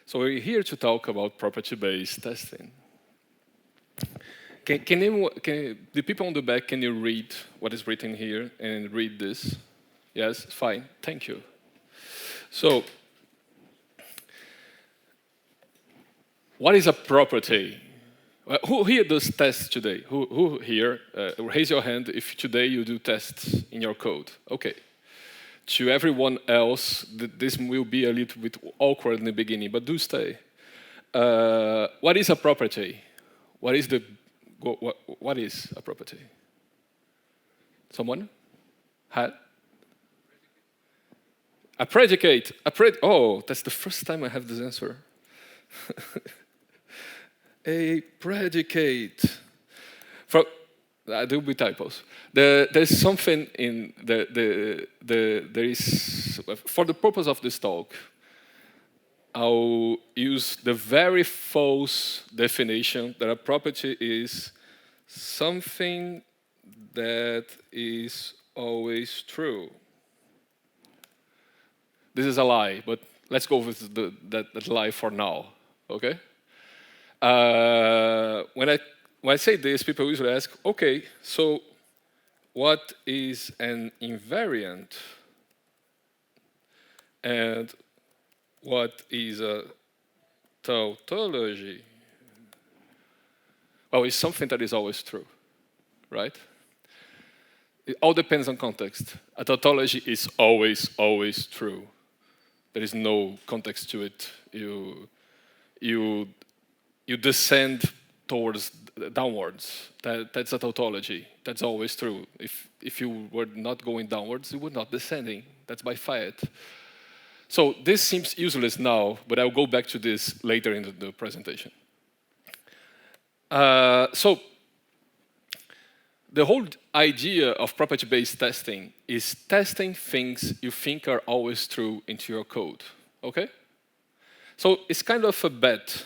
So we're here to talk about property-based testing. The people on the back, can you read what is written here and read this? Yes, fine, thank you. So, what is a property? Who here does tests today? Who here, raise your hand if today you do tests in your code. Okay. To everyone else, this will be a little bit awkward in the beginning, but do stay. What is a property? What is a property? Someone? Had? A predicate. Oh, that's the first time I have this answer. A predicate. There will be typos. There's something in there is, for the purpose of this talk, I'll use the very false definition that a property is something that is always true. This is a lie, but let's go with that lie for now, okay? When I say this, people usually ask, okay, so what is an invariant? And what is a tautology? Well, it's something that is always true, right? It all depends on context. A tautology is always true. There is no context to it. You descend downwards. That's a tautology. That's always true. If you were not going downwards, you would not descending. That's by fiat. So this seems useless now, but I'll go back to this later in the presentation. So the whole idea of property-based testing is testing things you think are always true into your code, okay? So it's kind of a bet.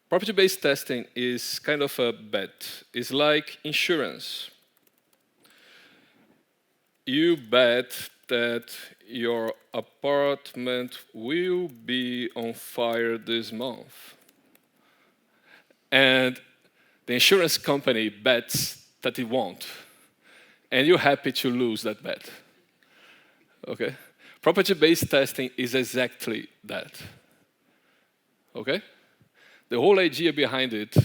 Property-based testing is kind of a bet. It's like insurance. You bet that your apartment will be on fire this month. And the insurance company bets that it won't. And you're happy to lose that bet. Okay? Property-based testing is exactly that. Okay? The whole idea behind it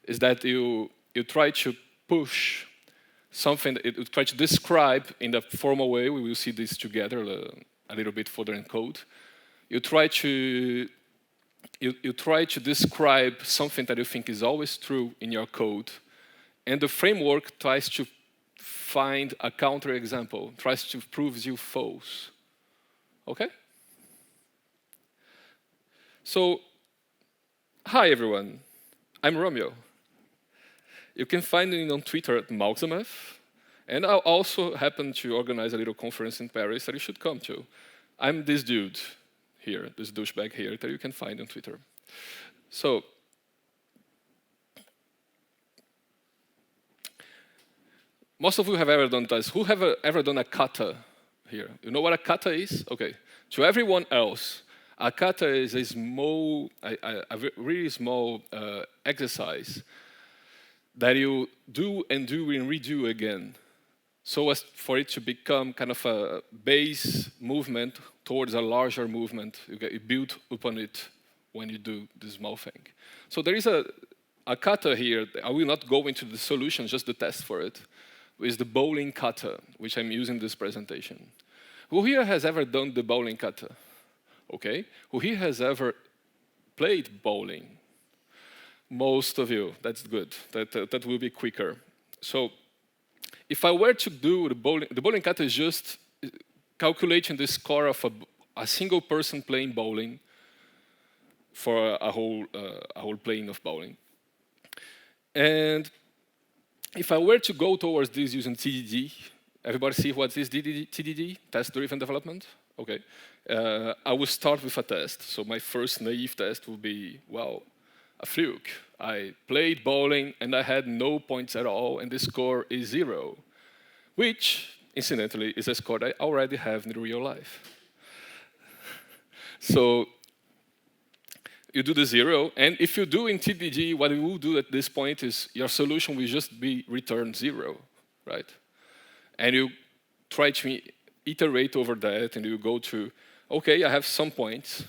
is that you try to push something, you try to describe in the formal way, we will see this together a little bit further in code. You try to describe something that you think is always true in your code, and the framework tries to find a counterexample, tries to prove you false. Okay? So, hi everyone, I'm Romeu. You can find me on Twitter at Malxamef, and I also happen to organize a little conference in Paris that you should come to. I'm this dude here, this douchebag here that you can find on Twitter. So, most of you have ever done this. Who have ever done a kata here? You know what a kata is? Okay. To everyone else, a kata is a small, a really small exercise that you do and redo again, so as for it to become kind of a base movement towards a larger movement. You build upon it when you do this small thing. So there is a kata here. I will not go into the solution, just the test for it. Is the bowling kata, which I'm using in this presentation. Who here has ever done the bowling kata? Okay. Who here has ever played bowling? Most of you, that's good. That will be quicker. So, if I were to do the bowling kata is just calculating the score of a single person playing bowling for a whole plane of bowling. And if I were to go towards this using TDD, everybody see what is TDD? Test-driven development? Okay. I will start with a test. So my first naive test will be, well, a fluke. I played bowling and I had no points at all, and the score is 0, which, incidentally, is a score I already have in real life. So you do the 0, and if you do in TDD, what you will do at this point is your solution will just be return 0, right? And you try to iterate over that, and you go to, okay, I have some points.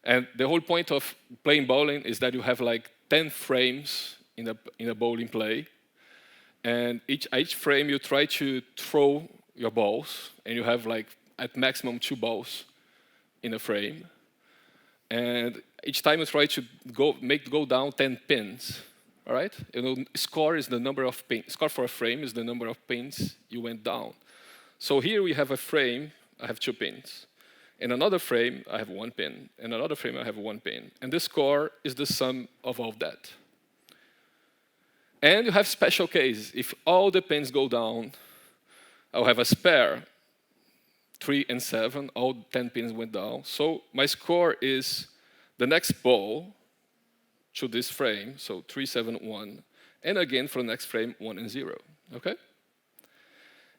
And the whole point of playing bowling is that you have like 10 frames in a bowling play. And each frame you try to throw your balls, and you have like at maximum 2 balls in a frame. And each time you try to go down 10 pins, all right? You know, score is the number of pins. Score for a frame is the number of pins you went down. So here we have a frame, I have 2 pins. In another frame, I have 1 pin. In another frame, I have 1 pin. And the score is the sum of all that. And you have special cases. If all the pins go down, I'll have a spare. 3 and 7, all 10 pins went down. So my score is the next ball to this frame, so 3, 7, 1. And again, for the next frame, 1 and 0, okay?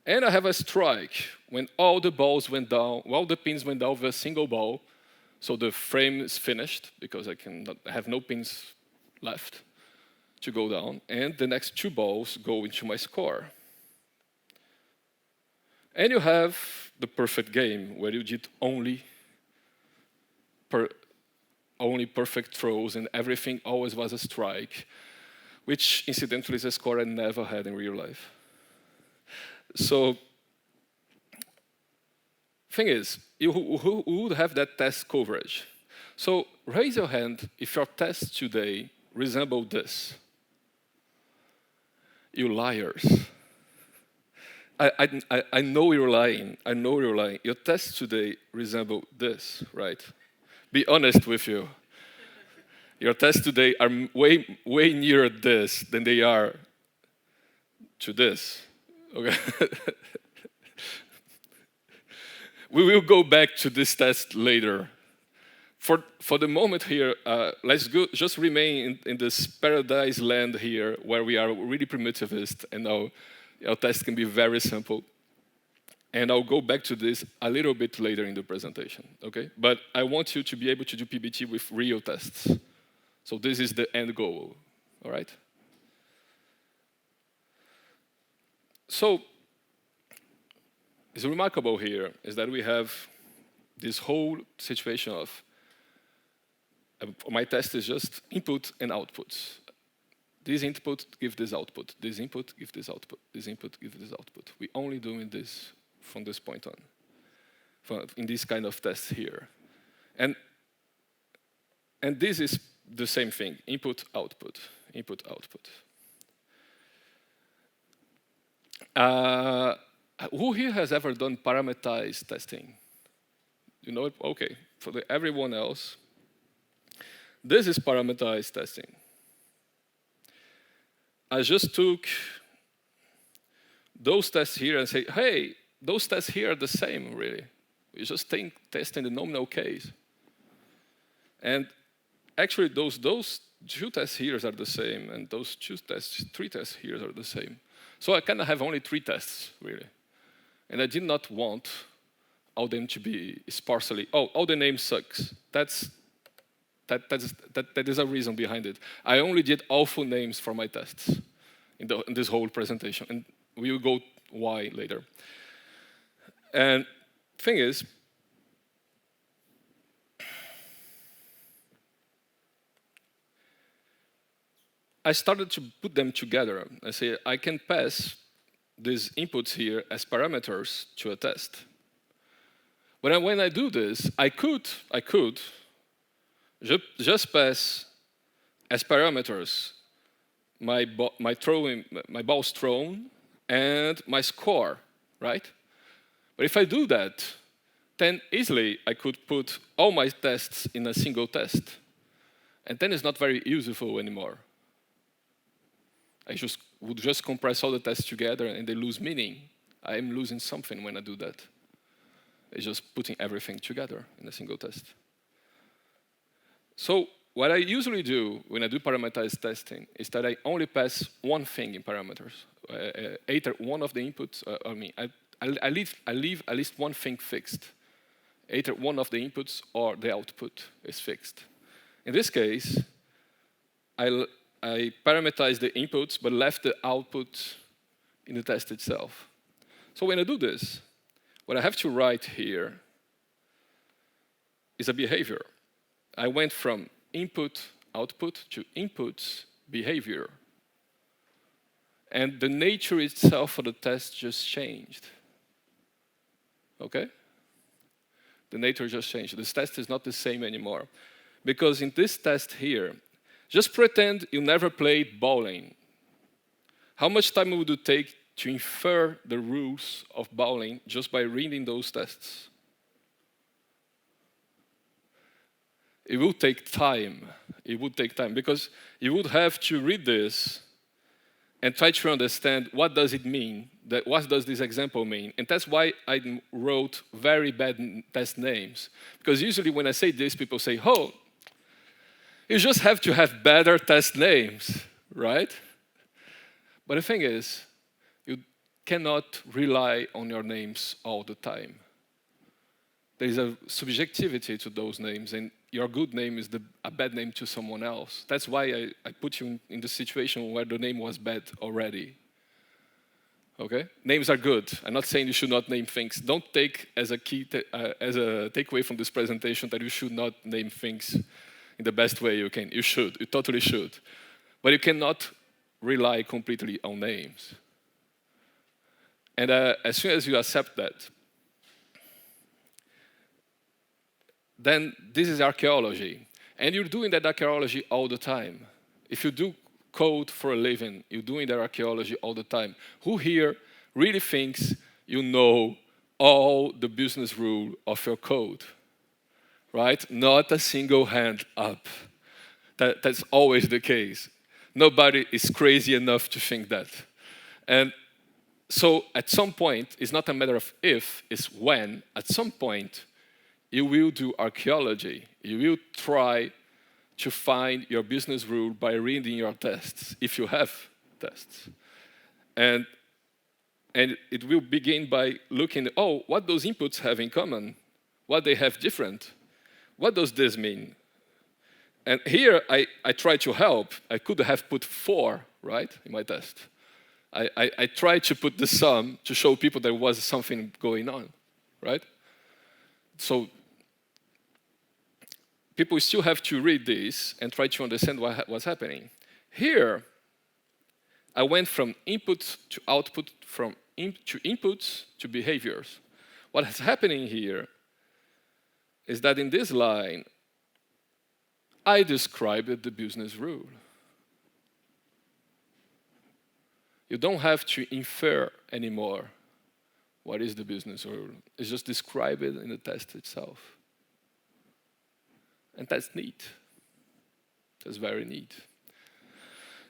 And I have a strike when all the balls went down, all the pins went down with a single ball. So the frame is finished because I have no pins left to go down. And the next 2 balls go into my score. And you have the perfect game where you did only perfect throws and everything always was a strike, which incidentally is a score I never had in real life. So, thing is, who would have that test coverage? So raise your hand if your tests today resemble this. You liars. I know you're lying. I know you're lying. Your tests today resemble this, right? Be honest with you. Your tests today are way nearer this than they are to this. Okay. We will go back to this test later. For the moment here, let's just remain in this paradise land here where we are really primitivist and our test can be very simple. And I'll go back to this a little bit later in the presentation, okay? But I want you to be able to do PBT with real tests. So this is the end goal, all right? So, it's remarkable here is that we have this whole situation of my test is just input and output. This input gives this output. This input gives this output. This input gives this output. We're only doing this from this point on, in this kind of test here. And this is the same thing, input, output, input, output. Who here has ever done parameterized testing? You know it? Okay. For everyone else, this is parameterized testing. I just took those tests here and say, hey, those tests here are the same, really. We just test in the nominal case. And actually, those 2 tests here are the same, and those 3 tests here are the same. So I kind of have only 3 tests, really. And I did not want all them to be sparsely, all the name sucks. That is a reason behind it. I only did awful names for my tests in this whole presentation, and we will go why later. And thing is, I started to put them together. I say I can pass these inputs here as parameters to a test. But when I do this, I could just pass as parameters my balls thrown and my score, right? But if I do that, then easily I could put all my tests in a single test. And then it's not very useful anymore. I would just compress all the tests together and they lose meaning. I am losing something when I do that. It's just putting everything together in a single test. So what I usually do when I do parameterized testing is that I only pass one thing in parameters. Either one of the inputs, I leave at least one thing fixed either one of the inputs or the output is fixed. In this case, I parameterize the inputs but left the output in the test itself. So when I do this, what I have to write here is a behavior. I went from input, output to inputs, behavior. And the nature itself of the test just changed. Okay? The nature just changed. This test is not the same anymore. Because in this test here, just pretend you never played bowling. How much time would it take to infer the rules of bowling just by reading those tests? It would take time. It would take time because you would have to read this and try to understand what does it mean, what does this example mean. And that's why I wrote very bad test names. Because usually when I say this, people say, oh, you just have to have better test names, right? But the thing is, you cannot rely on your names all the time. There is a subjectivity to those names, and your good name is a bad name to someone else. That's why I put you in the situation where the name was bad already. Okay? Names are good. I'm not saying you should not name things. Don't take as a as a takeaway from this presentation that you should not name things in the best way you can. You should. You totally should. But you cannot rely completely on names. And as soon as you accept that, then this is archaeology. And you're doing that archaeology all the time. If you do code for a living, you're doing that archaeology all the time. Who here really thinks you know all the business rule of your code? Right? Not a single hand up. That's always the case. Nobody is crazy enough to think that. And so at some point, it's not a matter of if, it's when. At some point, you will do archaeology. You will try to find your business rule by reading your tests, if you have tests. And it will begin by looking, oh, what those inputs have in common, what they have different. What does this mean? And here, I try to help. I could have put 4, right, in my test. I tried to put the sum to show people there was something going on, right? So people still have to read this and try to understand what's happening. Here, I went from input to output, from inputs to behaviors. What is happening here is that in this line, I described the business rule. You don't have to infer anymore what is the business rule. It's just describe it in the test itself. And that's neat. That's very neat.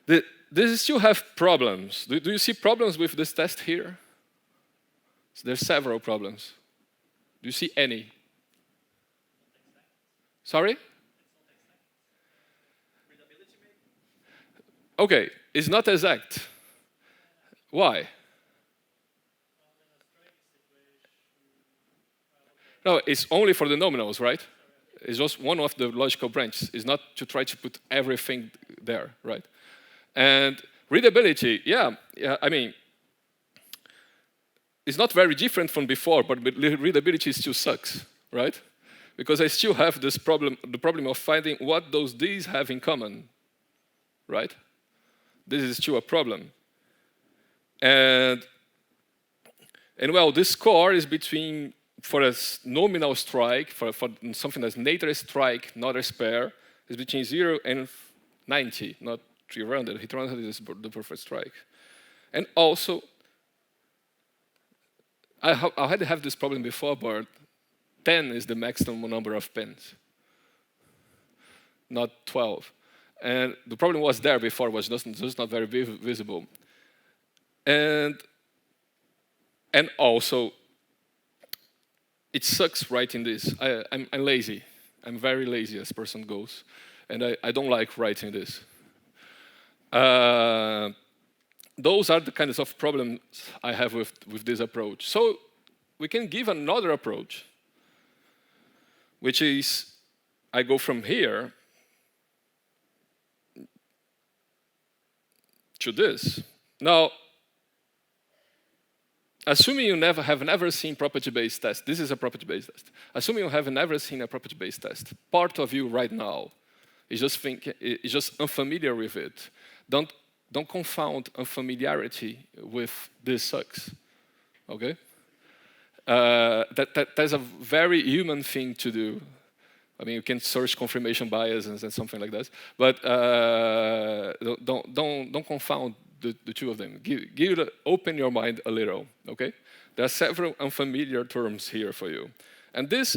Does it still have problems? Do you see problems with this test here? So there's several problems. Do you see any? Sorry? Okay, it's not exact. Why? No, it's only for the nominals, right? It's just one of the logical branches. It's not to try to put everything there, right? And readability, yeah, I mean, it's not very different from before, but readability still sucks, right? Because I still have this problem, the problem of finding what those Ds have in common, right? This is still a problem. And well, this score is between, for a nominal strike, for something that's neither a strike nor a spare, is between 0 and 90, not 300. 300 is the perfect strike. And also, I had to have this problem before, but 10 is the maximum number of pins, not 12. And the problem was there before, was just not very visible. And also, it sucks writing this. I'm lazy. I'm very lazy as person goes. And I don't like writing this. Those are the kinds of problems I have with this approach. So we can give another approach. which is I go from here to this. Now, assuming you have never seen property-based test, this is a property-based test. Assuming you have never seen a property-based test, part of you right now is just unfamiliar with it. Don't confound unfamiliarity with this sucks. Okay? That's a very human thing to do. I mean, you can search confirmation bias and something like that, but don't confound the two of them. Open your mind a little, okay? There are several unfamiliar terms here for you. And this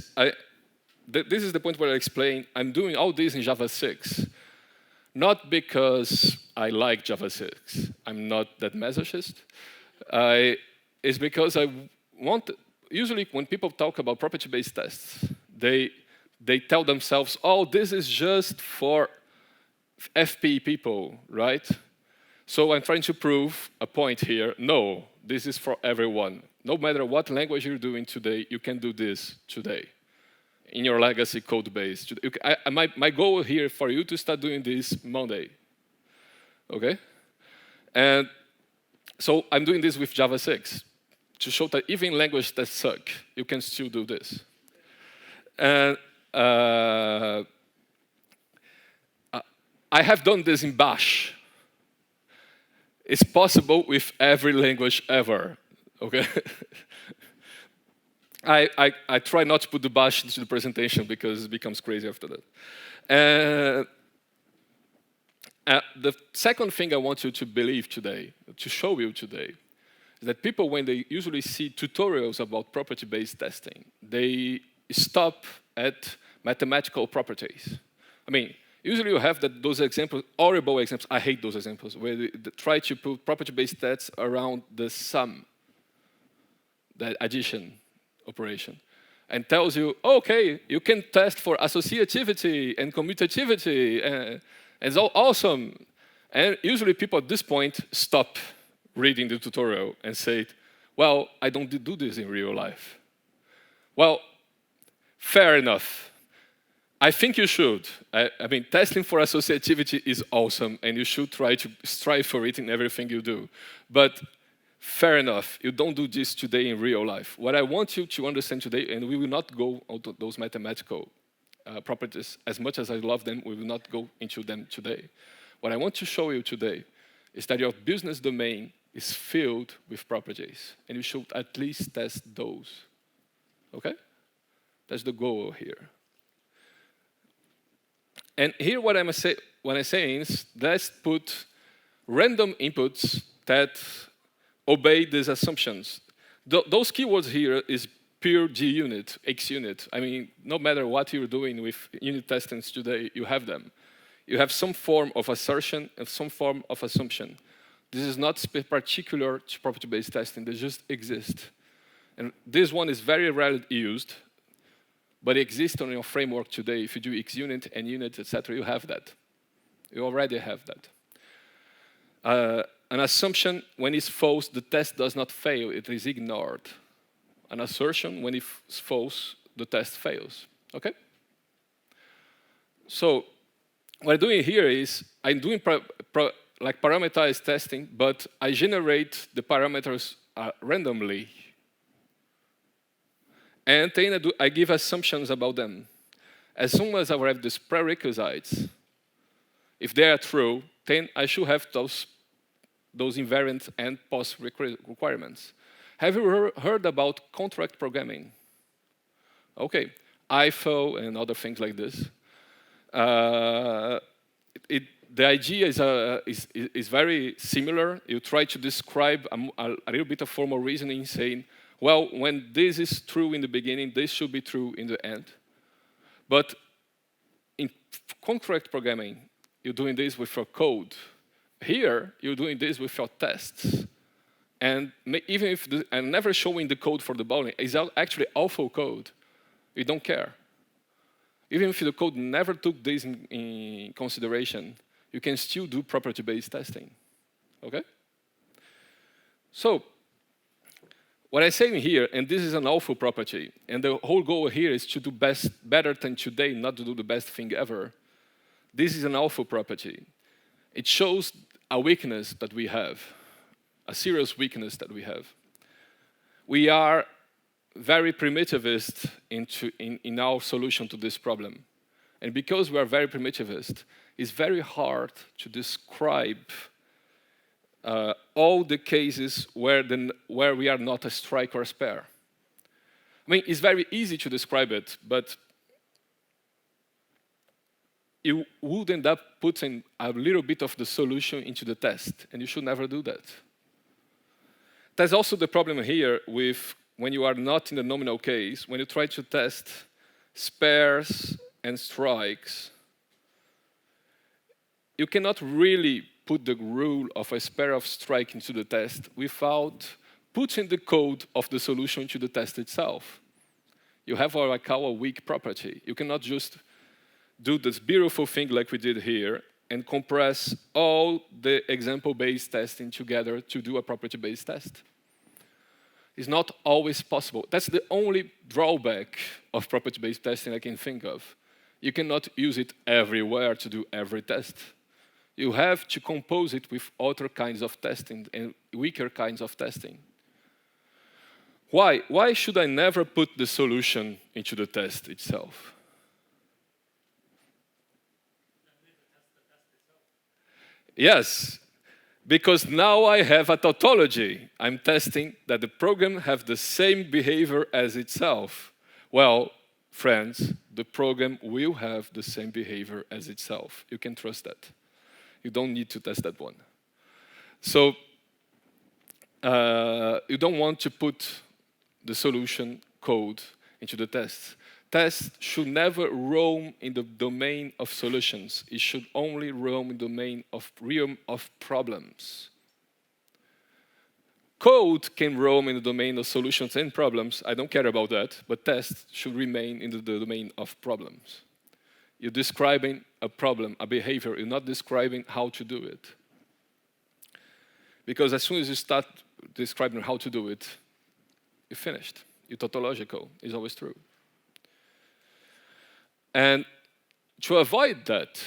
is the point where I explain I'm doing all this in Java 6, not because I like Java 6. I'm not that masochist. It's because I want, usually when people talk about property-based tests, they tell themselves, oh, this is just for FP people, right? So I'm trying to prove a point here. No, this is for everyone. No matter what language you're doing today, you can do this today in your legacy code base. My goal here for you to start doing this Monday, okay? And so I'm doing this with Java 6 to show that even in languages that suck, you can still do this. And I have done this in Bash. It's possible with every language ever, okay? I try not to put the Bash into the presentation because it becomes crazy after that. The second thing I want you to believe today, to show you today, is that people, when they usually see tutorials about property-based testing, they stop at mathematical properties. I mean, usually you have those examples, horrible examples, I hate those examples, where they try to put property-based tests around the sum, the addition operation, and tells you, okay, you can test for associativity and commutativity, and it's all awesome. And usually people at this point stop reading the tutorial and say, well, I don't do this in real life. Well, fair enough. I think you should. I mean, testing for associativity is awesome, and you should try to strive for it in everything you do. But fair enough, you don't do this today in real life. What I want you to understand today, and we will not go into those mathematical properties, as much as I love them, we will not go into them today. What I want to show you today is that your business domain is filled with properties, and you should at least test those. Okay? That's the goal here. And here what I'm saying is, let's put random inputs that obey these assumptions. Those keywords here is pure G-unit, X-unit. I mean, no matter what you're doing with unit testings today, you have them. You have some form of assertion and some form of assumption. This is not particular to property-based testing, they just exist. And this one is very rarely used, but it exists on your framework today. If you do X-unit, N-unit, etc., you have that. You already have that. An assumption, when it's false, the test does not fail, it is ignored. An assertion, when it's false, the test fails, okay? So, what I'm doing here is, I'm doing like parameterized testing, but I generate the parameters randomly. And then I give assumptions about them. As soon as I have these prerequisites, if they are true, then I should have those invariant and post requirements. Have you heard about contract programming? Okay, IFO and other things like this. The idea is very similar. You try to describe a little bit of formal reasoning, saying, well, when this is true in the beginning, this should be true in the end. But in contract programming, you're doing this with your code. Here, you're doing this with your tests. And even if I'm never showing the code for the bowling, it's actually awful code. You don't care. Even if the code never took this in consideration, you can still do property-based testing. Okay? So, What I'm saying here, and this is an awful property, and the whole goal here is to do better than today, not to do the best thing ever. This is an awful property. It shows a weakness that we have, a serious weakness that we have. We are very primitivist in our solution to this problem. And because we are very primitivist, it's very hard to describe all the cases where we are not a strike or a spare. I mean, it's very easy to describe it, but you would end up putting a little bit of the solution into the test, and you should never do that. There's also the problem here with when you are not in the nominal case, when you try to test spares and strikes, you cannot really put the rule of a spare of strike into the test without putting the code of the solution into the test itself. You have what I call a weak property. You cannot just do this beautiful thing like we did here and compress all the example-based testing together to do a property-based test. It's not always possible. That's the only drawback of property-based testing I can think of. You cannot use it everywhere to do every test. You have to compose it with other kinds of testing and weaker kinds of testing. Why? Why should I never put the solution into the test itself? Yes, because now I have a tautology. I'm testing that the program has the same behavior as itself. Well, friends, the program will have the same behavior as itself. You can trust that. You don't need to test that one. So you don't want to put the solution code into the test. Tests should never roam in the domain of solutions. It should only roam in the realm of problems. Code can roam in the domain of solutions and problems. I don't care about that, but tests should remain in the domain of problems. You're describing a problem, a behavior. You're not describing how to do it. Because as soon as you start describing how to do it, you're finished. You're tautological. It's always true. And to avoid that,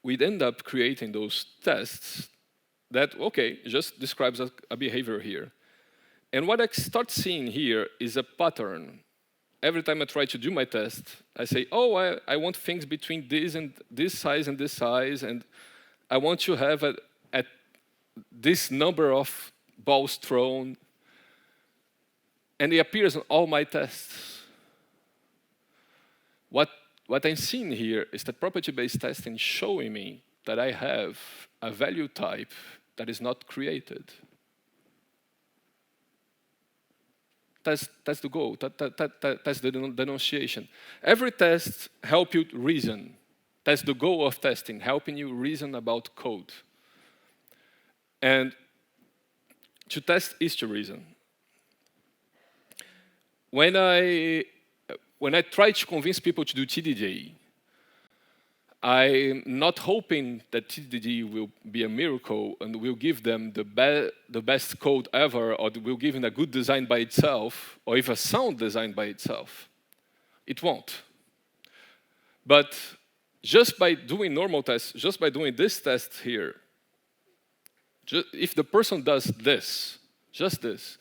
we'd end up creating those tests that, okay, just describes a behavior here. And what I start seeing here is a pattern. Every time I try to do my test, I say, oh, I want things between this and this size, and I want to have at this number of balls thrown. And it appears in all my tests. What I'm seeing here is that property-based testing showing me that I have a value type that is not created. That's the goal. That's the denunciation. Every test helps you reason. That's the goal of testing, helping you reason about code. And to test is to reason. When I try to convince people to do TDD, I'm not hoping that TDD will be a miracle and will give them the best code ever, or will give them a good design by itself, or even a sound design by itself. It won't. But just by doing normal tests, just by doing this test here, if the person does this, just this,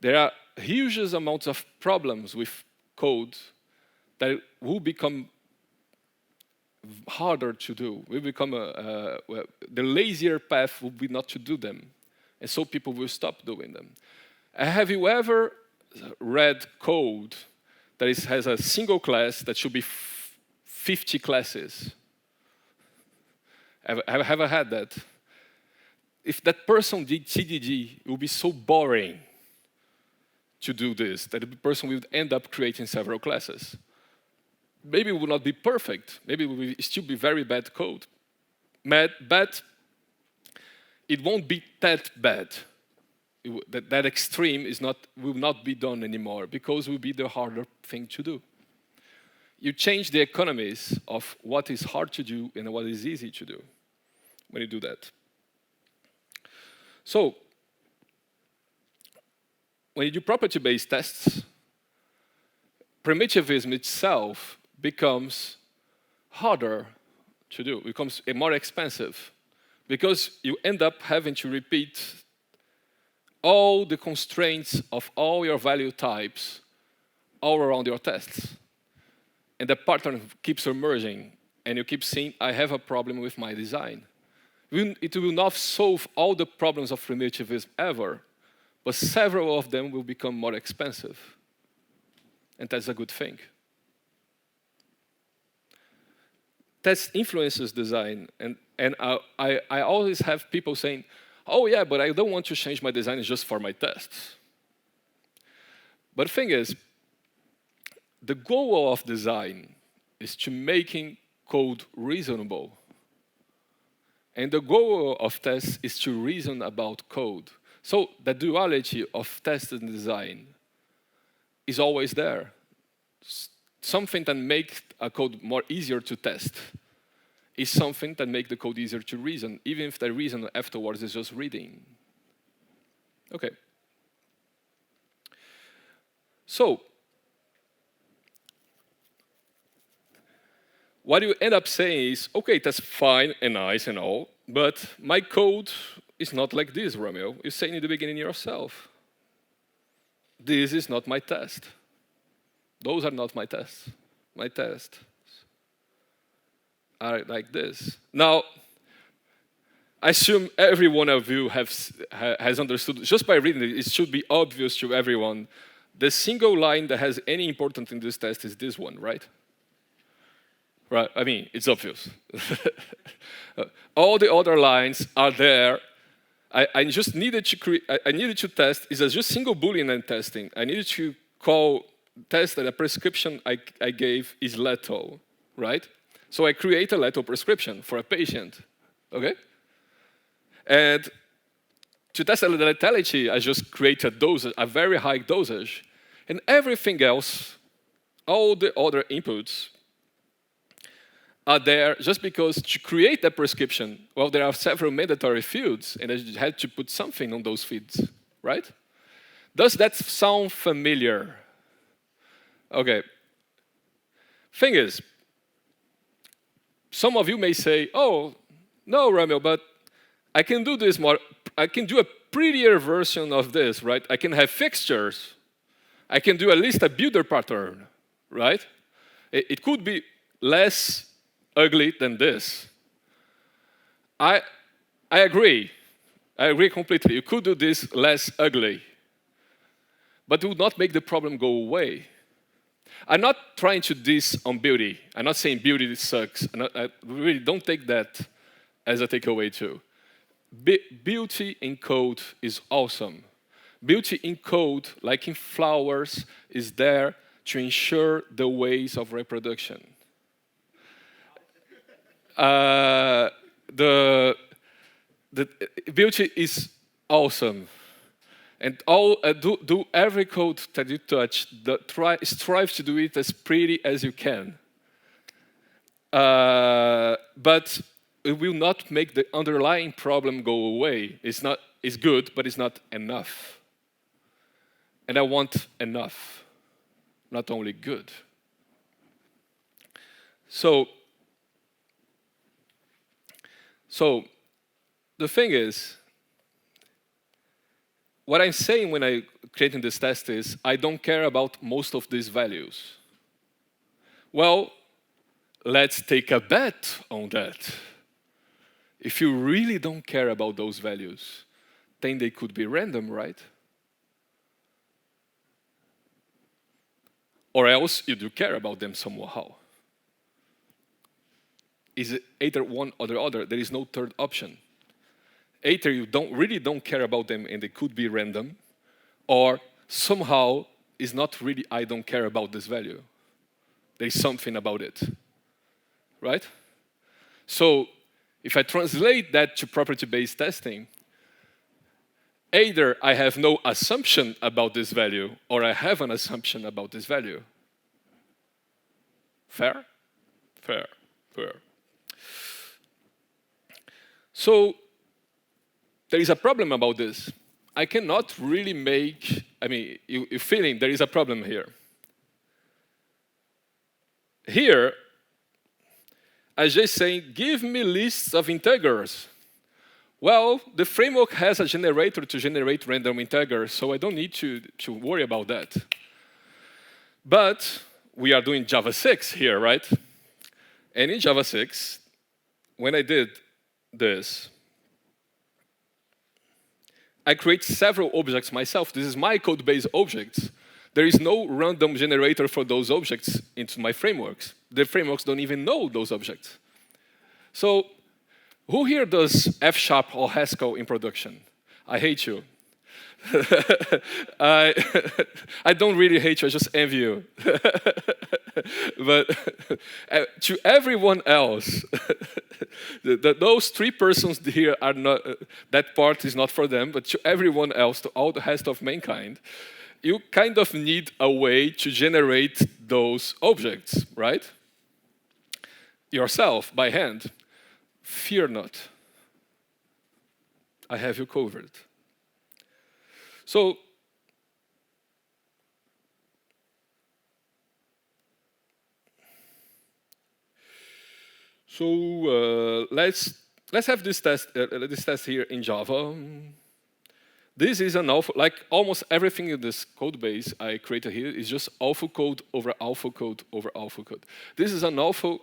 there are huge amounts of problems with code that will become harder to do. Will become the lazier path will be not to do them, and so people will stop doing them. Have you ever read code that has a single class that should be 50 classes? Have I ever had that? If that person did TDD, it would be so boring to do this, that the person will end up creating several classes. Maybe it will not be perfect. Maybe it will still be very bad code. But it won't be that bad. That extreme will not be done anymore, because it will be the harder thing to do. You change the economies of what is hard to do and what is easy to do when you do that. So, when you do property-based tests, primitivism itself becomes harder to do, becomes more expensive, because you end up having to repeat all the constraints of all your value types all around your tests. And the pattern keeps emerging, and you keep seeing, I have a problem with my design. It will not solve all the problems of primitivism ever, but several of them will become more expensive. And that's a good thing. Test influences design, and I always have people saying, oh yeah, but I don't want to change my design just for my tests. But the thing is, the goal of design is to making code reasonable. And the goal of tests is to reason about code. So the duality of test and design is always there. Something that makes a code more easier to test is something that makes the code easier to reason, even if the reason afterwards is just reading. Okay. So, what you end up saying is, okay, that's fine and nice and all, but my code is not like this, Romeu. You're saying in the beginning yourself. This is not my test. Those are not my tests. My tests are like this. Now, I assume every one of you has understood, just by reading it, it should be obvious to everyone. The single line that has any importance in this test is this one, right? Right, I mean, it's obvious. All the other lines are there. I just needed to create, I needed to test, it's just single Boolean I'm testing. I needed to test that a prescription I gave is lethal, right? So I create a lethal prescription for a patient, okay? And to test the lethality, I just create a dosage, a very high dosage, and everything else, all the other inputs, are there just because to create that prescription, well, there are several mandatory fields, and I had to put something on those fields, right? Does that sound familiar? Okay. Thing is, some of you may say, oh, no, Romeu, but I can do this more, I can do a prettier version of this, right? I can have fixtures. I can do at least a builder pattern, right? It could be less ugly than this. I agree. I agree completely. You could do this less ugly, but it would not make the problem go away. I'm not trying to diss on beauty. I'm not saying beauty sucks. I really don't take that as a takeaway too. Beauty in code is awesome. Beauty in code, like in flowers, is there to ensure the ways of reproduction. The beauty is awesome. And do every code that you touch, strive to do it as pretty as you can. But it will not make the underlying problem go away. It's good, but it's not enough. And I want enough, not only good. So the thing is, what I'm saying when I'm creating this test is, I don't care about most of these values. Well, let's take a bet on that. If you really don't care about those values, then they could be random, right? Or else you do care about them somehow. Is it either one or the other? There is no third option. Either you really don't care about them and they could be random, or somehow it's not really I don't care about this value. There is something about it, right? So if I translate that to property-based testing, either I have no assumption about this value, or I have an assumption about this value. Fair? Fair, fair. So there is a problem about this. I cannot really make, you're feeling there is a problem here. Here, I just saying, give me lists of integers. Well, the framework has a generator to generate random integers, so I don't need to worry about that. But we are doing Java 6 here, right? And in Java 6, when I did this, I create several objects myself. This is my code base objects. There is no random generator for those objects into my frameworks. The frameworks don't even know those objects. So who here does F# or Haskell in production? I hate you. I don't really hate you, I just envy you. But to everyone else, those 3 persons here are not, that part is not for them, but to everyone else, to all the rest of mankind, you kind of need a way to generate those objects, right? Yourself, by hand. Fear not. I have you covered. So, let's have this test here in Java. This is an alpha, like almost everything in this code base I created here is just alpha code over alpha code over alpha code. This is an alpha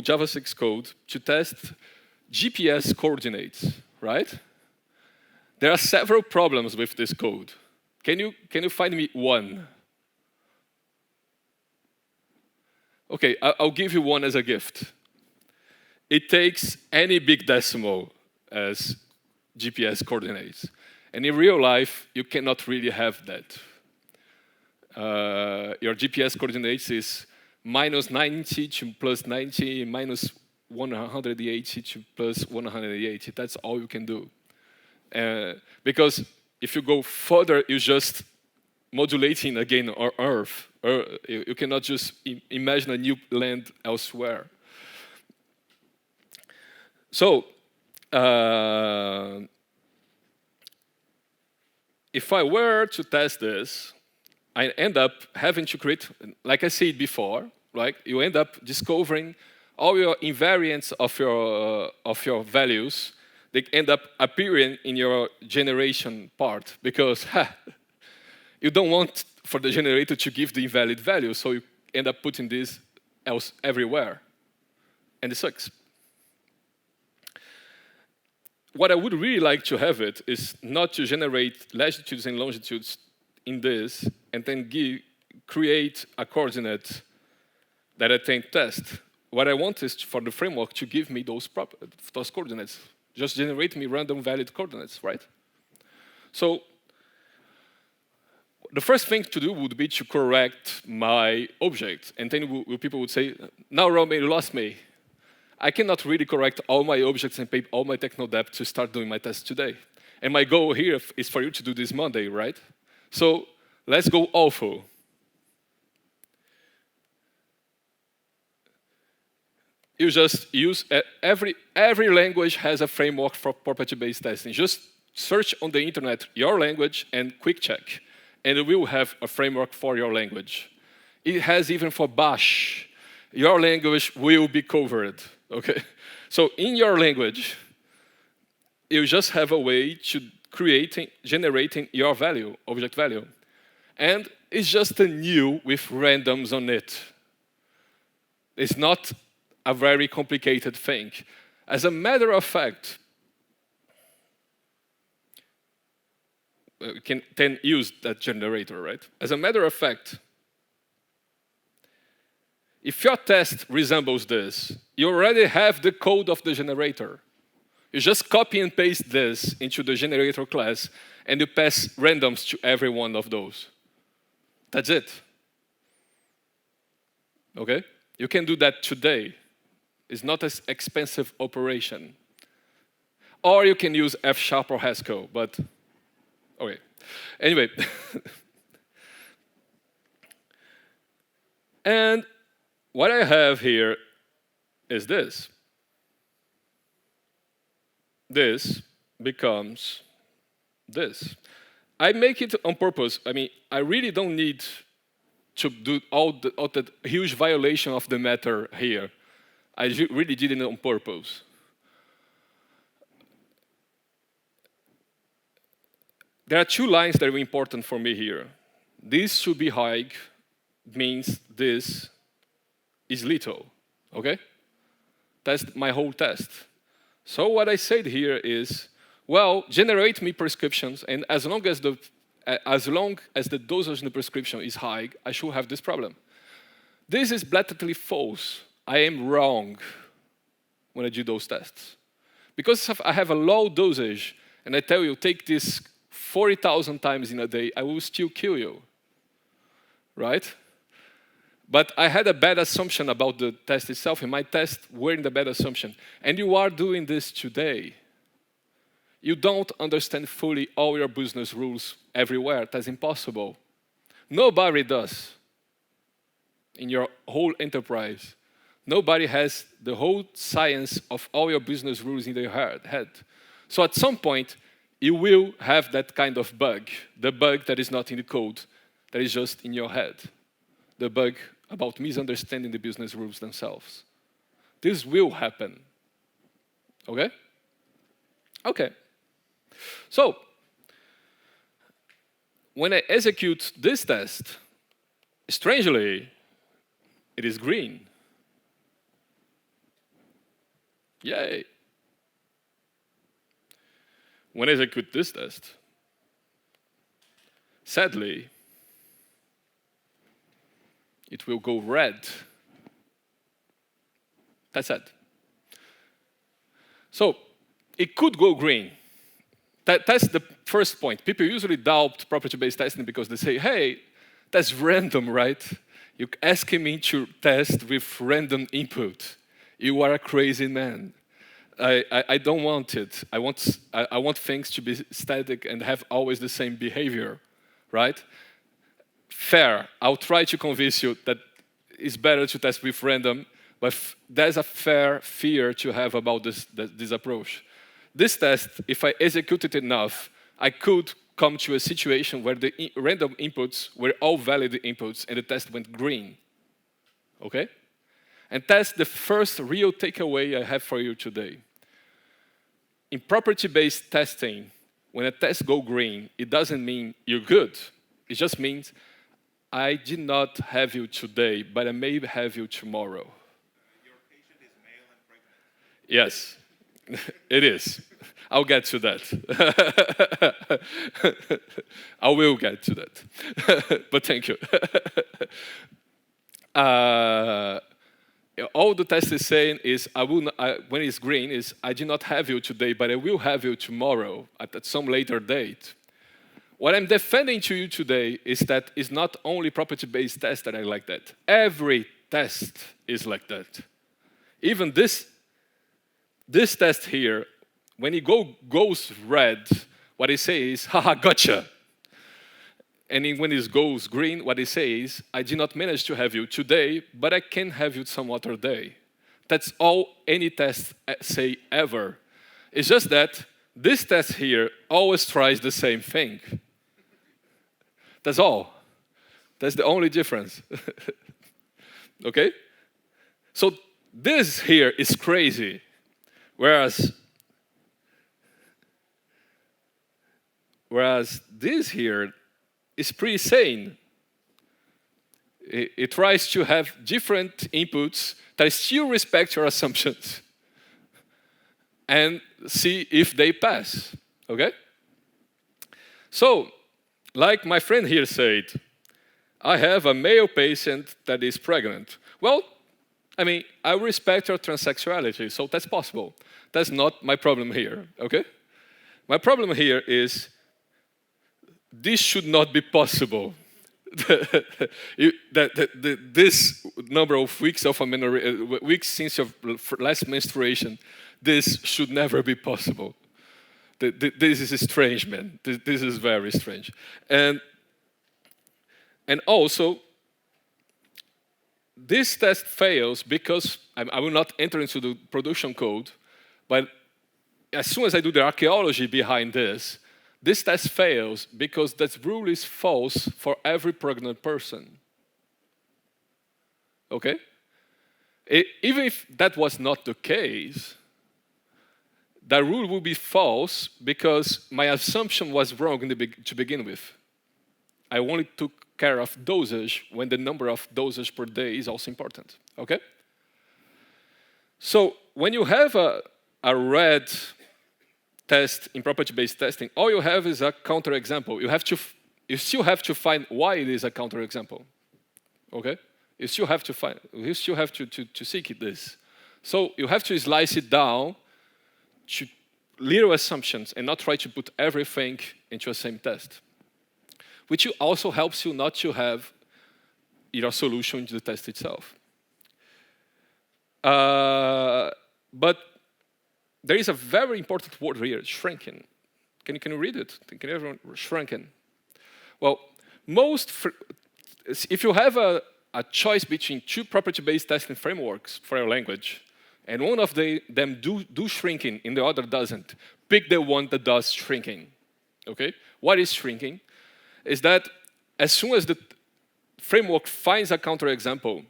Java 6 code to test GPS coordinates, right? There are several problems with this code. Can you find me one? Okay, I'll give you one as a gift. It takes any big decimal as GPS coordinates. And in real life, you cannot really have that. Your GPS coordinates is -90 to +90, -180 to +180. That's all you can do. Because if you go further, you're just modulating again on Earth. You cannot just imagine a new land elsewhere. So, if I were to test this, I end up having to create, like I said before, right? You end up discovering all your invariants of your values. They end up appearing in your generation part because you don't want for the generator to give the invalid value, so you end up putting this else everywhere, and it sucks. What I would really like to have it is not to generate latitudes and longitudes in this and then create a coordinate that I can test. What I want is for the framework to give me those coordinates. Just generate me random valid coordinates, right? So the first thing to do would be to correct my object. And then people would say, now Romeu, you lost me. I cannot really correct all my objects and pay all my techno debt to start doing my test today. And my goal here is for you to do this Monday, right? So let's go awful. You just use, every language has a framework for property-based testing. Just search on the internet your language and quick check. And it will have a framework for your language. It has even for Bash. Your language will be covered, okay? So in your language, you just have a way to generating your value, object value. And it's just a new with randoms on it. It's not a very complicated thing. As a matter of fact, we can then use that generator, right? As a matter of fact, if your test resembles this, you already have the code of the generator. You just copy and paste this into the generator class, and you pass randoms to every one of those. That's it. Okay? You can do that today. It's not an expensive operation. Or you can use F# or Haskell, but okay. Anyway. And what I have here is this. This becomes this. I make it on purpose. I mean, I really don't need to do all that huge violation of the matter here. I really did it on purpose. There are two lines that are important for me here. This should be high, means this is little, okay? That's my whole test. So what I said here is, well, generate me prescriptions, and as long as the dosage in the prescription is high, I should have this problem. This is blatantly false. I am wrong when I do those tests. Because if I have a low dosage, and I tell you, take this 40,000 times in a day, I will still kill you, right? But I had a bad assumption about the test itself, and my tests were in the bad assumption. And you are doing this today. You don't understand fully all your business rules everywhere. That's impossible. Nobody does in your whole enterprise. Nobody has the whole science of all your business rules in their head. So at some point, you will have that kind of bug. The bug that is not in the code, that is just in your head. The bug about misunderstanding the business rules themselves. This will happen. Okay? Okay. So, when I execute this test, strangely, it is green. Yay. When I execute this test, sadly, it will go red. That's it. So, it could go green. That's the first point. People usually doubt property-based testing because they say, hey, that's random, right? You're asking me to test with random input. You are a crazy man. I don't want it. I want things to be static and have always the same behavior, right? Fair. I'll try to convince you that it's better to test with random, but there's a fair fear to have about this approach. This test, if I execute it enough, I could come to a situation where the random inputs were all valid inputs and the test went green. Okay? And that's the first real takeaway I have for you today. In property-based testing, when a test goes green, it doesn't mean you're good. It just means I did not have you today, but I may have you tomorrow. Your patient is male and pregnant. Yes, it is. I'll get to that. I will get to that. But thank you. All the test is saying is, when it's green, is I did not have you today, but I will have you tomorrow at some later date. What I'm defending to you today is that it's not only property-based tests that are like that. Every test is like that. Even this test here, when it goes red, what it says is, haha, gotcha. And when it goes green, what it says is, I did not manage to have you today, but I can have you some other day. That's all any test say ever. It's just that this test here always tries the same thing. That's all. That's the only difference. Okay? So this here is crazy, whereas this here is pretty sane. It tries to have different inputs that still respect your assumptions and see if they pass. Okay? So, like my friend here said, I have a male patient that is pregnant. Well, I mean, I respect your transsexuality, so that's possible. That's not my problem here, okay? My problem here is this should not be possible. This number of weeks of weeks since your last menstruation, this should never be possible. This is strange, man. This is very strange. And also, this test fails because I will not enter into the production code, but as soon as I do the archaeology behind this, this test fails because that rule is false for every pregnant person. Okay? Even if that was not the case, that rule would be false because my assumption was wrong to begin with. I only took care of dosage when the number of dosage per day is also important. Okay? So when you have a red test in property-based testing, all you have is a counterexample. You still have to find why it is a counterexample. Okay? You still have to seek this. So you have to slice it down to little assumptions and not try to put everything into the same test, which also helps you not to have your solution into the test itself. But there is a very important word here, shrinking. Can you read it? Can everyone shrinking? Well, if you have a choice between two property-based testing frameworks for your language, and one of them do shrinking and the other doesn't, pick the one that does shrinking. Okay? What is shrinking? Is that as soon as the framework finds a counterexample,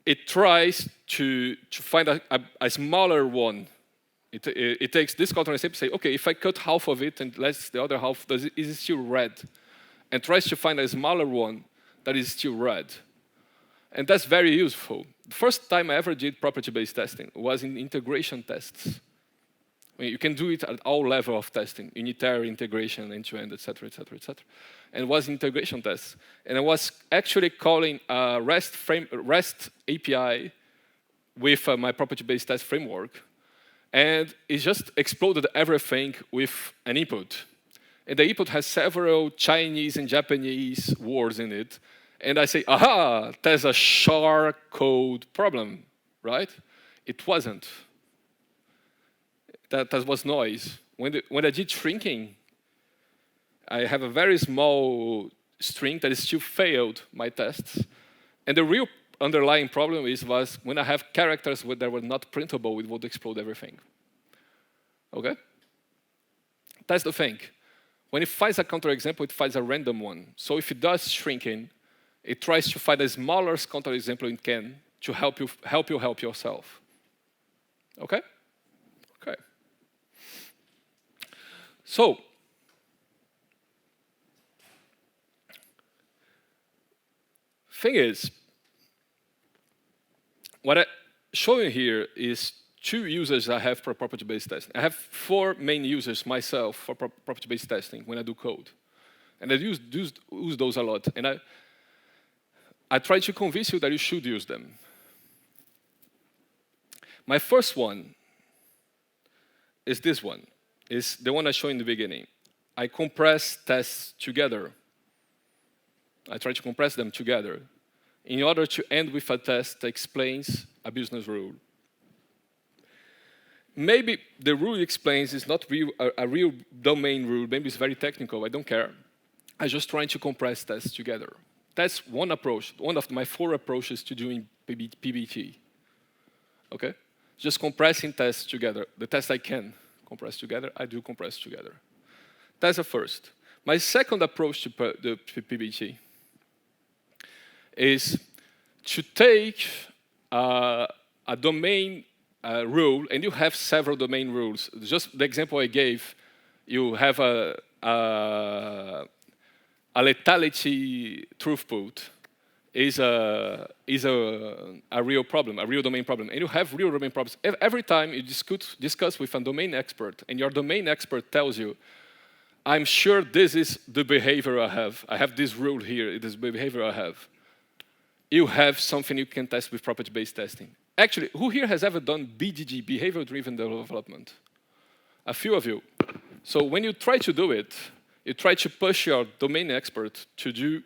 it tries to find a smaller one. It takes this counterexample and say, okay, if I cut half of it and lets the other half, is it still red? And tries to find a smaller one that is still red. And that's very useful. The first time I ever did property-based testing was in integration tests. I mean, you can do it at all levels of testing, unitary integration, end-to-end, et cetera, et cetera, et cetera. And it was integration tests. And I was actually calling a REST API with my property-based test framework. And it just exploded everything with an input. And the input has several Chinese and Japanese words in it. And I say, aha, there's a SHAR code problem, right? It wasn't. That was noise. When I did shrinking, I have a very small string that still failed my tests. And the real underlying problem was when I have characters that were not printable, it would explode everything. Okay? That's the thing. When it finds a counterexample, it finds a random one. So if it does shrinking, it tries to find the smallest counterexample it can to help you help yourself. Okay? Okay. So, thing is, what I show you here is two users I have for property-based testing. I have 4 main users myself for property-based testing when I do code. And I use those a lot. And I try to convince you that you should use them. My first one is this one. Is the one I showed in the beginning. I compress tests together. I try to compress them together in order to end with a test that explains a business rule. Maybe the rule it explains is not a real domain rule. Maybe it's very technical. I don't care. I'm just trying to compress tests together. That's one approach, one of my 4 approaches to doing PBT. Okay? Just compressing tests together. The tests I can compress together, I do compress together. That's the first. My second approach to the PBT is to take a domain rule, and you have several domain rules. Just the example I gave, you have a lethality throughput is a real problem, a real domain problem. And you have real domain problems. Every time you discuss with a domain expert, and your domain expert tells you, I'm sure this is the behavior I have this rule here, it is the behavior I have. You have something you can test with property-based testing. Actually, who here has ever done BDD, behavior-driven development? A few of you. So when you try to do it, you try to push your domain expert to do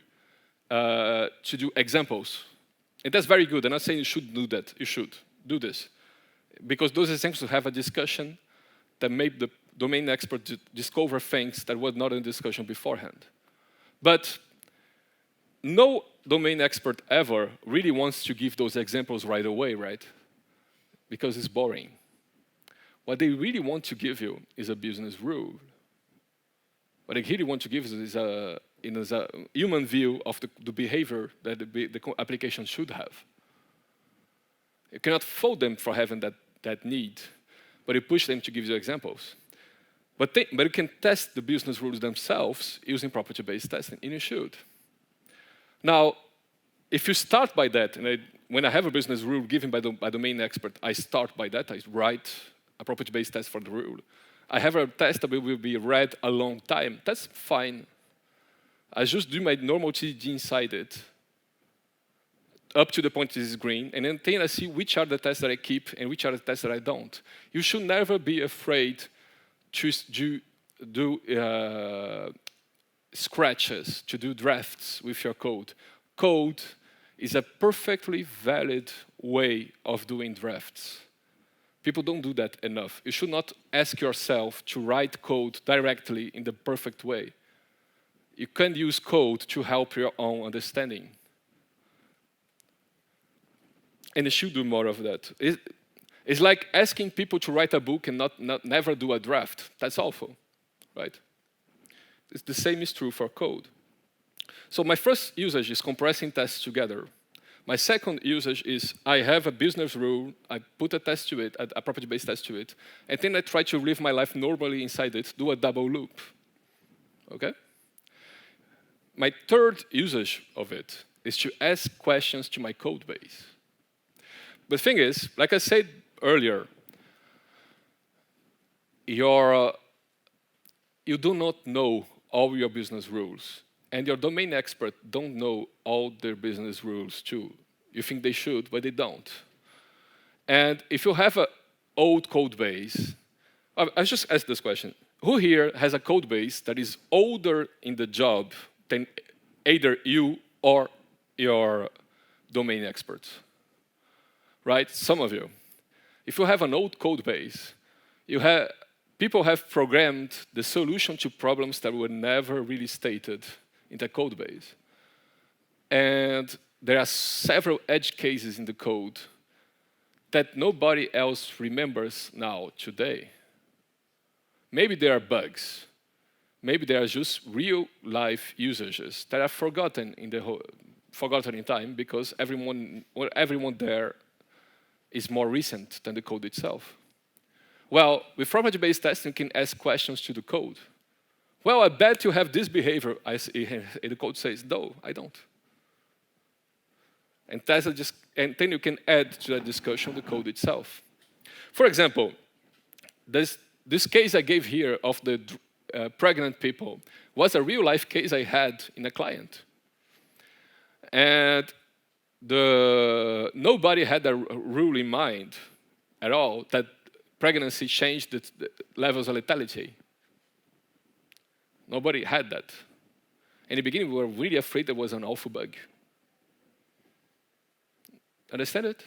examples. And that's very good. I'm not saying you should do that. You should do this. Because those examples will have a discussion that made the domain expert discover things that were not in discussion beforehand. But no domain expert ever really wants to give those examples right away, right? Because it's boring. What they really want to give you is a business rule. What I really want to give is a human view of the behavior that the application should have. You cannot fault them for having that need, but you push them to give you examples. But you can test the business rules themselves using property-based testing, and you should. Now, if you start by that, and when I have a business rule given by the domain expert, I start by that. I write a property-based test for the rule. I have a test that will be read a long time. That's fine. I just do my normal TDD inside it, up to the point this is green, and then I see which are the tests that I keep and which are the tests that I don't. You should never be afraid to do scratches, to do drafts with your code. Code is a perfectly valid way of doing drafts. People don't do that enough. You should not ask yourself to write code directly in the perfect way. You can use code to help your own understanding. And you should do more of that. It's like asking people to write a book and never do a draft. That's awful, right? The same is true for code. So my first usage is compressing tests together. My second usage is I have a business rule, I put a test to it, a property-based test to it, and then I try to live my life normally inside it, do a double loop, okay? My third usage of it is to ask questions to my code base. The thing is, like I said earlier, you do not know all your business rules. And your domain expert don't know all their business rules too. You think they should, but they don't. And if you have an old code base, I just ask this question. Who here has a code base that is older in the job than either you or your domain expert? Right? Some of you. If you have an old code base, people have programmed the solution to problems that were never really stated in the code base. And there are several edge cases in the code that nobody else remembers now, today. Maybe there are bugs. Maybe there are just real-life usages that are forgotten in time because everyone there is more recent than the code itself. Well, with property-based testing, you can ask questions to the code. Well, I bet you have this behavior. And the code says, no, I don't. And then you can add to that discussion the code itself. For example, this case I gave here of the pregnant people was a real-life case I had in a client. And nobody had a rule in mind at all that pregnancy changed the levels of lethality. Nobody had that. In the beginning, we were really afraid there was an awful bug. Understand it?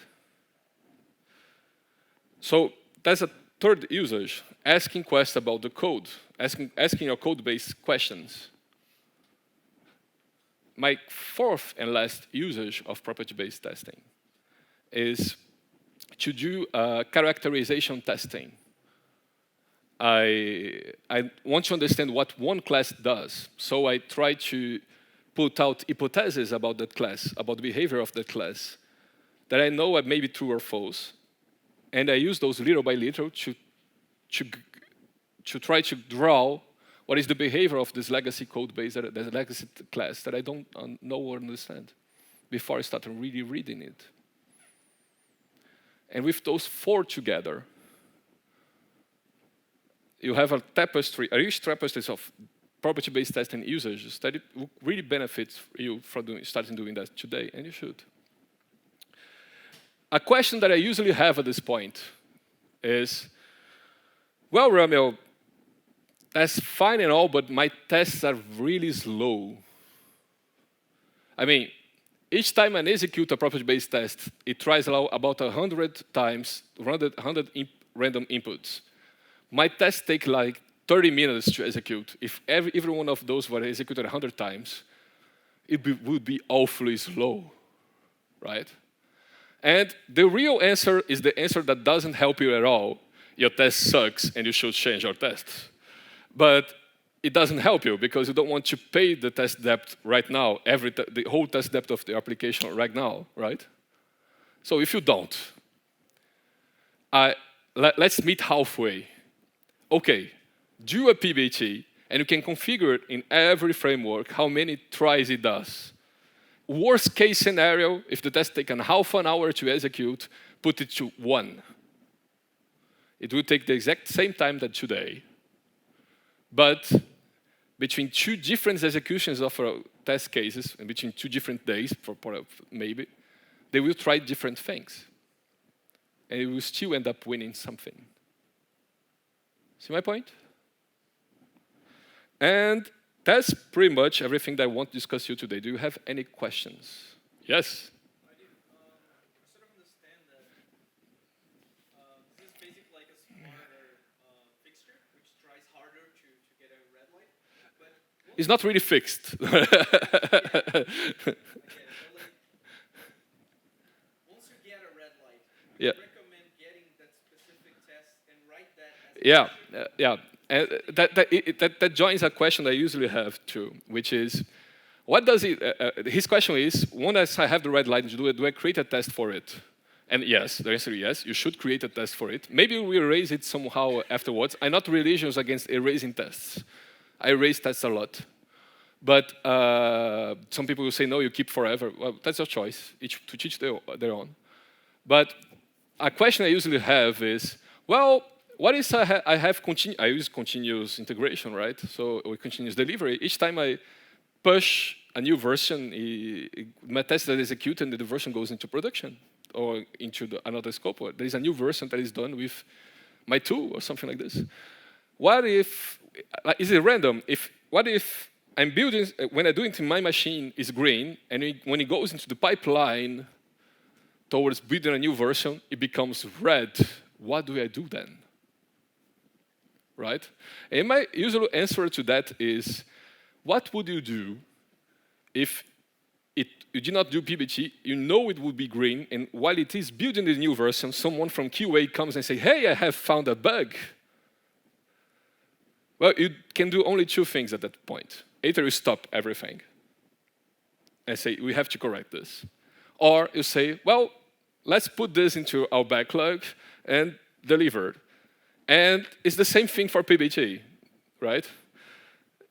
So that's a third usage, asking questions about the code, asking your code base questions. My fourth and last usage of property-based testing is to do characterization testing. I want to understand what one class does, so I try to put out hypotheses about that class, about the behavior of that class, that I know are maybe true or false, and I use those little by little to try to draw what is the behavior of this legacy code base, this legacy class that I don't know or understand before I start really reading it. And with those four together, you have a rich tapestry of property-based testing usages that it will really benefit you from starting doing that today, and you should. A question that I usually have at this point is, well, Romeu, that's fine and all, but my tests are really slow. I mean, each time I execute a property-based test, it tries about 100 times, 100 random inputs. My tests take like 30 minutes to execute. If every one of those were executed 100 times, it would be awfully slow, right? And the real answer is the answer that doesn't help you at all. Your test sucks and you should change your tests. But it doesn't help you because you don't want to pay the test depth right now, the whole test depth of the application right now, right? So if you don't, let's meet halfway. Okay, do a PBT, and you can configure it in every framework how many tries it does. Worst case scenario, if the test takes half an hour to execute, put it to 1. It will take the exact same time that today. But between 2 different executions of test cases, and between 2 different days, maybe, they will try different things. And it will still end up winning something. See my point? And that's pretty much everything that I want to discuss with you today. Do you have any questions? Yes? I do. I sort of understand that this is basically like a smarter fixture, which tries harder to get a red light. But it's not really fixed. once you get a red light, you recommend getting that specific test and write that as a Yeah. And that joins a question I usually have too, which is, what does it? His question is, once I have the red light, do I create a test for it? And yes, the answer is yes. You should create a test for it. Maybe we erase it somehow afterwards. I'm not religious against erasing tests. I erase tests a lot, but some people will say no, you keep forever. Well, that's your choice. To teach their own. But a question I usually have is, well, what is I use continuous integration, right? So with continuous delivery, each time I push a new version, my test that is executed and the version goes into production or into another scope. Or there is a new version that is done with my tool or something like this. What if, is it random? What if I'm building, when I do it in my machine, is green, and when it goes into the pipeline towards building a new version, it becomes red. What do I do then? Right? And my usual answer to that is, what would you do if you did not do PBT, you know it would be green, and while it is building the new version, someone from QA comes and say, hey, I have found a bug. Well, you can do only 2 things at that point. Either you stop everything and say, we have to correct this. Or you say, well, let's put this into our backlog and deliver. And it's the same thing for PBT, right?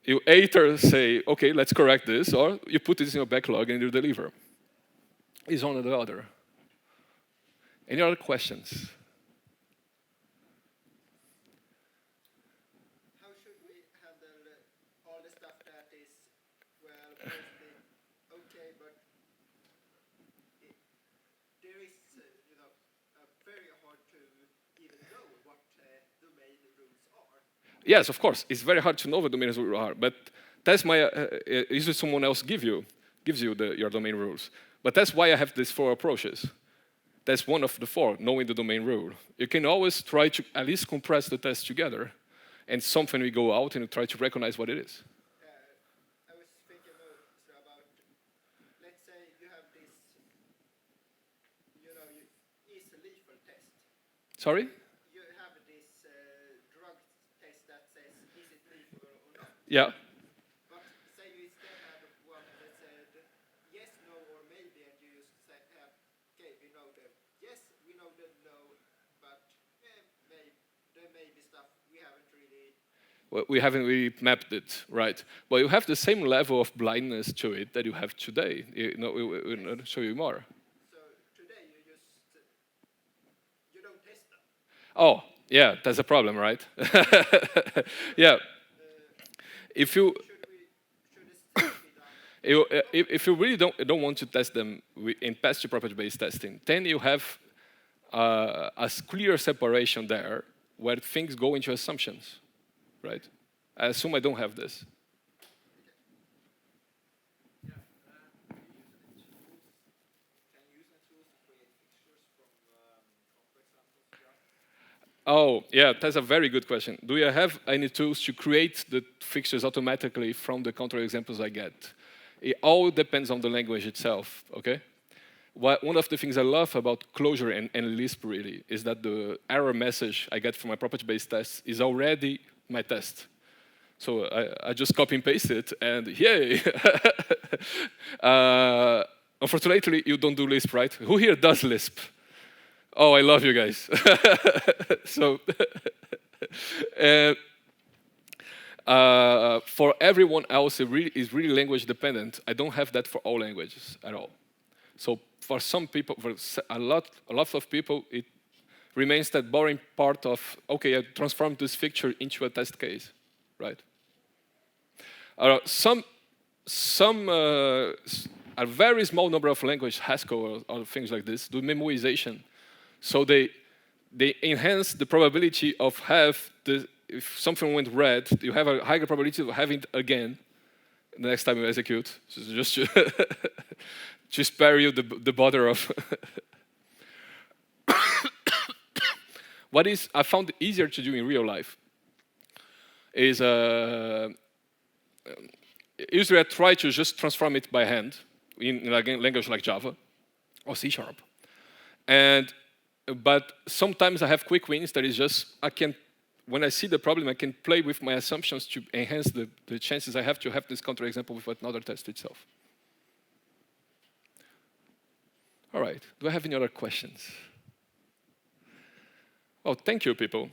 You either say, okay, let's correct this, or you put this in your backlog and you deliver. It's one or the other. Any other questions? How should we handle all the stuff that is, well, mostly okay, but there is, very hard to even know what domain rules are. Yes, of course. It's very hard to know what domain rules are, but that's my, usually someone else gives you your domain rules. But that's why I have these 4 approaches. That's one of the 4, knowing the domain rule. You can always try to at least compress the tests together, and something will go out and you try to recognize what it is. I was thinking also about, let's say you have this, is a lethal test. Sorry? You have this drug test that says, is it lethal or not? Yeah. But say you instead had one that said, yes, no, or maybe, and you just say, okay, we know the yes, we know the no, but there may be stuff we haven't really. Well, we haven't really mapped it, right? Well, you have the same level of blindness to it that you have today. We'll show you more. So today you don't test them. Oh, yeah, that's a problem, right? Yeah. If you if you really don't want to test them in passive property-based testing, then you have a clear separation there where things go into assumptions, right? I assume I don't have this. Yeah. Can you use the tools to create fixtures from counterexamples? Oh, yeah, that's a very good question. Do you have any tools to create the fixtures automatically from the counterexamples I get? It all depends on the language itself, okay? One of the things I love about Clojure and Lisp really is that the error message I get from my property-based tests is already my test. So I just copy and paste it, and yay! Unfortunately, you don't do Lisp, right? Who here does Lisp? Oh, I love you guys. So, for everyone else, it really is really language dependent. I don't have that for all languages at all. So for some people, for a lot of people, it remains that boring part of, okay, I transformed this feature into a test case, right? A very small number of languages, Haskell or things like this, do memoization. So they enhance the probability of if something went red, you have a higher probability of having it again the next time you execute. So just to spare you the bother of. What I found easier to do in real life is usually I try to just transform it by hand in a language like Java or C#. But sometimes I have quick wins that is just, when I see the problem, I can play with my assumptions to enhance the chances I have to have this counterexample with another test itself. All right, do I have any other questions? Oh, thank you, people.